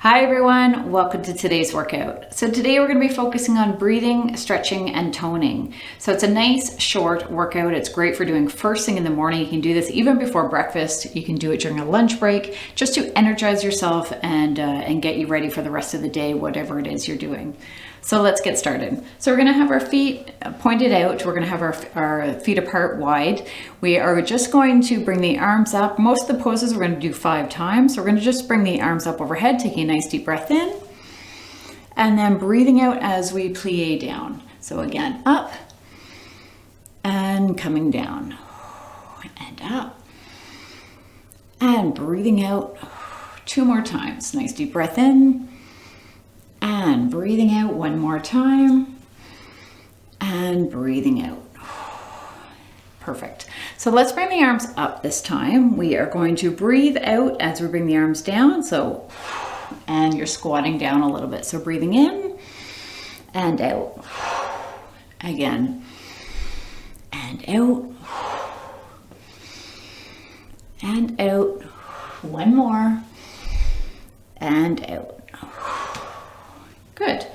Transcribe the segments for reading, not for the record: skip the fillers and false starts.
Hi everyone, welcome to today's workout. So today we're going to be focusing on breathing, stretching, and toning. So it's a nice short workout. It's great for doing first thing in the morning. You can do this even before breakfast. You can do it during a lunch break just to energize yourself and get you ready for the rest of the day, whatever it is you're doing. So let's get started. So we're going to have our feet pointed out. We're going to have our feet apart wide. We are just going to bring the arms up. Most of the poses we're going to do 5 times. So we're going to just bring the arms up overhead, taking a nice deep breath in, and then breathing out as we plie down. So again, up and coming down and up and breathing out 2 more times. Nice deep breath in. And breathing out 1 more time and breathing out. Perfect. So let's bring the arms up this time. We are going to breathe out as we bring the arms down. And you're squatting down a little bit. So breathing in and out. Again. And out. And out. 1 more. And out. Good.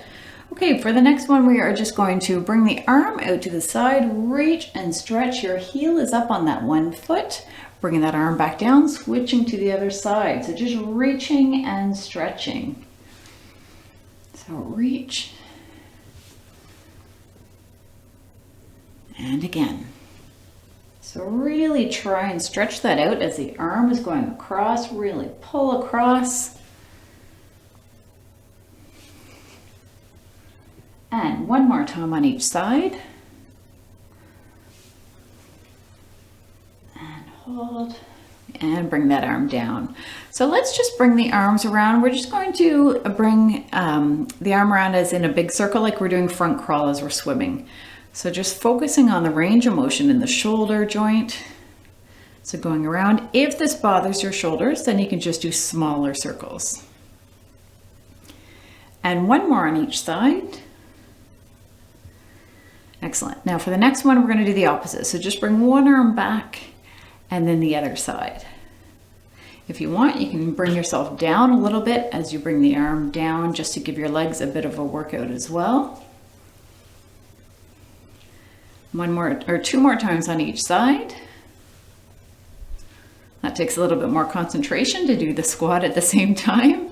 Okay, for the next one, we are just going to bring the arm out to the side, reach and stretch. Your heel is up on that 1 foot. Bringing that arm back down, switching to the other side. So just reaching and stretching. So reach. And again. So really try and stretch that out as the arm is going across. Really pull across. And 1 more time on each side. And hold. And bring that arm down. So let's just bring the arms around. We're just going to bring the arm around as in a big circle like we're doing front crawl as we're swimming. So just focusing on the range of motion in the shoulder joint. So going around. If this bothers your shoulders, then you can just do smaller circles. And 1 more on each side. Excellent. Now for the next one, we're going to do the opposite. So just bring 1 arm back and then the other side. If you want, you can bring yourself down a little bit as you bring the arm down just to give your legs a bit of a workout as well. 1 more or 2 more times on each side. That takes a little bit more concentration to do the squat at the same time.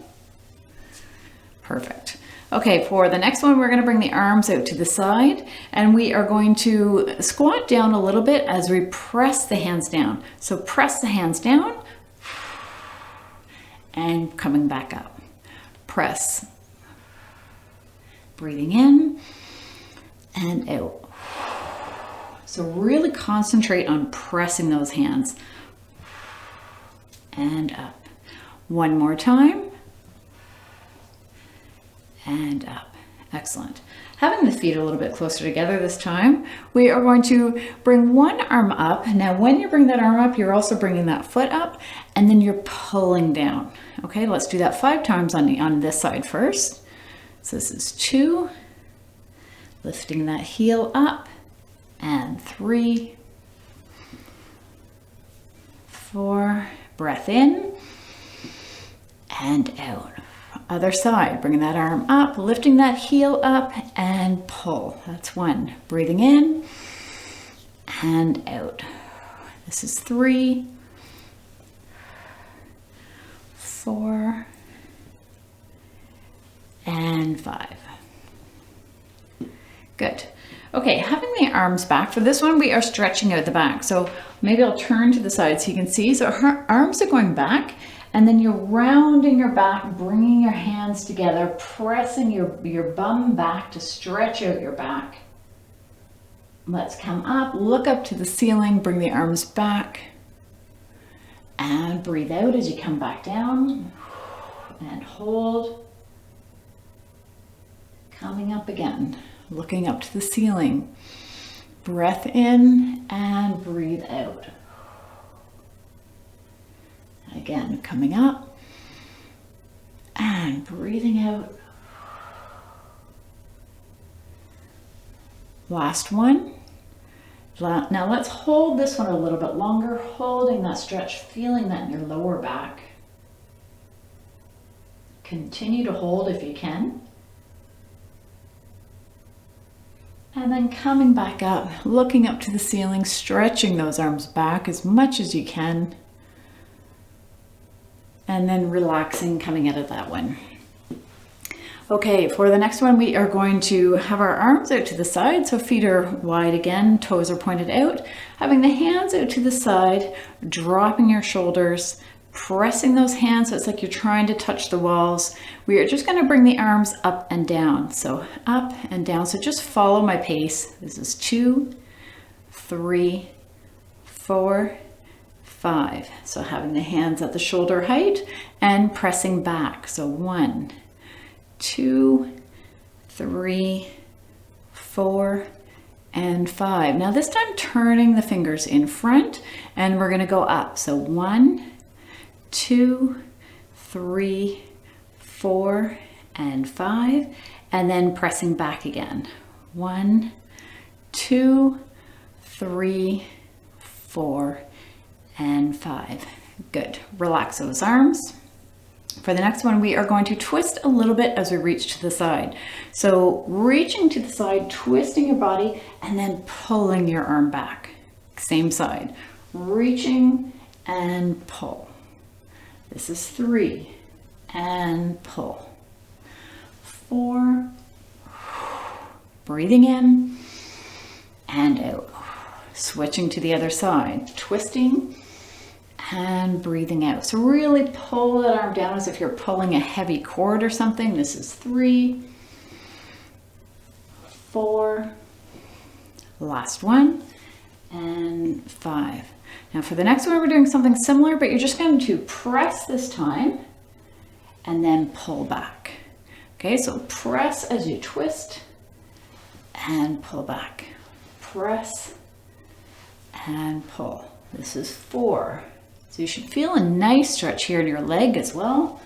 Perfect. Okay, for the next one, we're going to bring the arms out to the side and we are going to squat down a little bit as we press the hands down. So press the hands down and coming back up. Press. Breathing in and out. So really concentrate on pressing those hands. And up. 1 more time. And up. Excellent. Having the feet a little bit closer together this time, we are going to bring 1 arm up. Now, when you bring that arm up, you're also bringing that foot up and then you're pulling down. Okay, let's do that 5 times on this side first. So this is 2, lifting that heel up, and 3, 4, breath in and out. Other side, bringing that arm up, lifting that heel up and pull. That's 1. Breathing in and out. This is 3, 4, and 5. Good. Okay, having the arms back. For this one, we are stretching out the back. So maybe I'll turn to the side so you can see. So her arms are going back. And then you're rounding your back, bringing your hands together, pressing your bum back to stretch out your back. Let's come up, look up to the ceiling, bring the arms back, and breathe out as you come back down, and hold. Coming up again, looking up to the ceiling. Breath in and breathe out. Again, coming up and breathing out. Last one. Now let's hold this one a little bit longer, holding that stretch, feeling that in your lower back. Continue to hold if you can. And then coming back up, looking up to the ceiling, stretching those arms back as much as you can. And then relaxing, coming out of that one. Okay, for the next one, we are going to have our arms out to the side. So feet are wide again, toes are pointed out. Having the hands out to the side, dropping your shoulders, pressing those hands so it's like you're trying to touch the walls. We are just going to bring the arms up and down. So up and down. So just follow my pace. This is 2, 3, 4, 5. So having the hands at the shoulder height and pressing back. So 1, 2, 3, 4, and 5. Now this time turning the fingers in front and we're going to go up. So 1, 2, 3, 4, and 5, and then pressing back again. 1, 2, 3, 4, and 5. Good. Relax those arms. For the next one, we are going to twist a little bit as we reach to the side. So reaching to the side, twisting your body, and then pulling your arm back. Same side. Reaching and pull. This is 3 and pull. 4, breathing in and out. Switching to the other side, twisting and breathing out. So really pull that arm down as if you're pulling a heavy cord or something. This is 3, 4, last one, and 5. Now for the next one, we're doing something similar, but you're just going to press this time and then pull back. Okay, so press as you twist and pull back. Press and pull. This is 4. So you should feel a nice stretch here in your leg as well.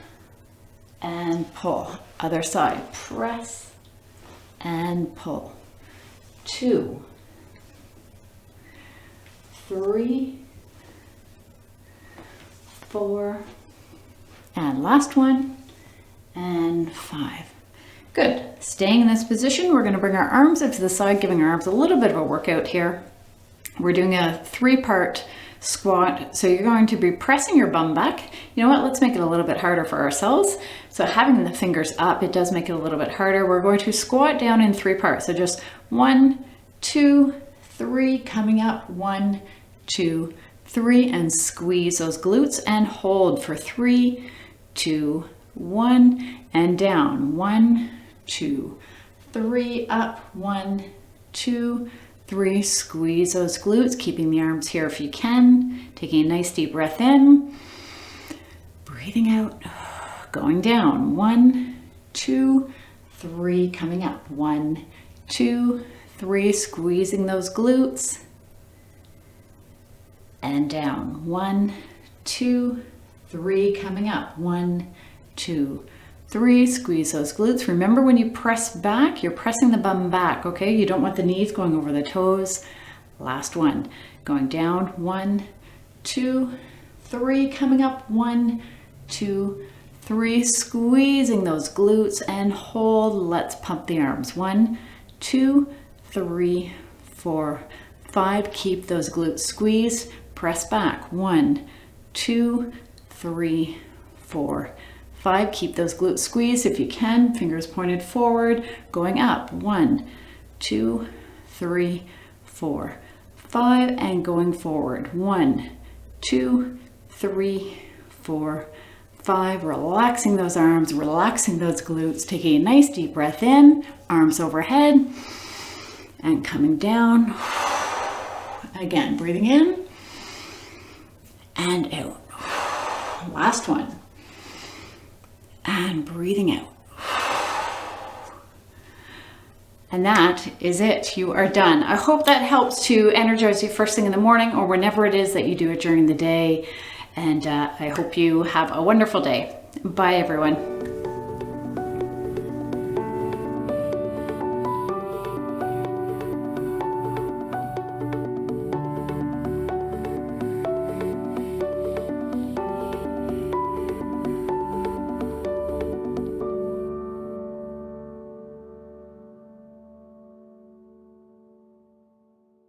And pull. Other side. Press and pull. 2, 3, 4, and last one, and 5. Good. Staying in this position, we're going to bring our arms up to the side, giving our arms a little bit of a workout here. We're doing a 3-part squat. So you're going to be pressing your bum back. You know what? Let's make it a little bit harder for ourselves. So having the fingers up, it does make it a little bit harder. We're going to squat down in 3 parts. So just 1, 2, 3, coming up, 1, 2, 3, and squeeze those glutes and hold for 3, 2, 1, and down. 1, 2, 3, up, 1, 2, 3, squeeze those glutes, keeping the arms here if you can. Taking a nice deep breath in, breathing out, going down. 1, 2, 3, coming up. 1, 2, 3, squeezing those glutes and down. 1, 2, 3, coming up. 1, 2, 3, squeeze those glutes. Remember, when you press back, you're pressing the bum back, okay? You don't want the knees going over the toes. Last one, going down. 1, 2, 3, coming up. 1, 2, 3, squeezing those glutes and hold. Let's pump the arms. 1, 2, 3, 4, 5. Keep those glutes squeezed. Press back. 1, 2, 3, 4, 5. Keep those glutes squeezed if you can. Fingers pointed forward. Going up. 1, 2, 3, 4, 5. And going forward. 1, 2, 3, 4, 5. Relaxing those arms, relaxing those glutes. Taking a nice deep breath in. Arms overhead. And coming down. Again, breathing in. And out. Last one. And breathing out. And that is it. You are done. I hope that helps to energize you first thing in the morning or whenever it is that you do it during the day. And I hope you have a wonderful day. Bye, everyone.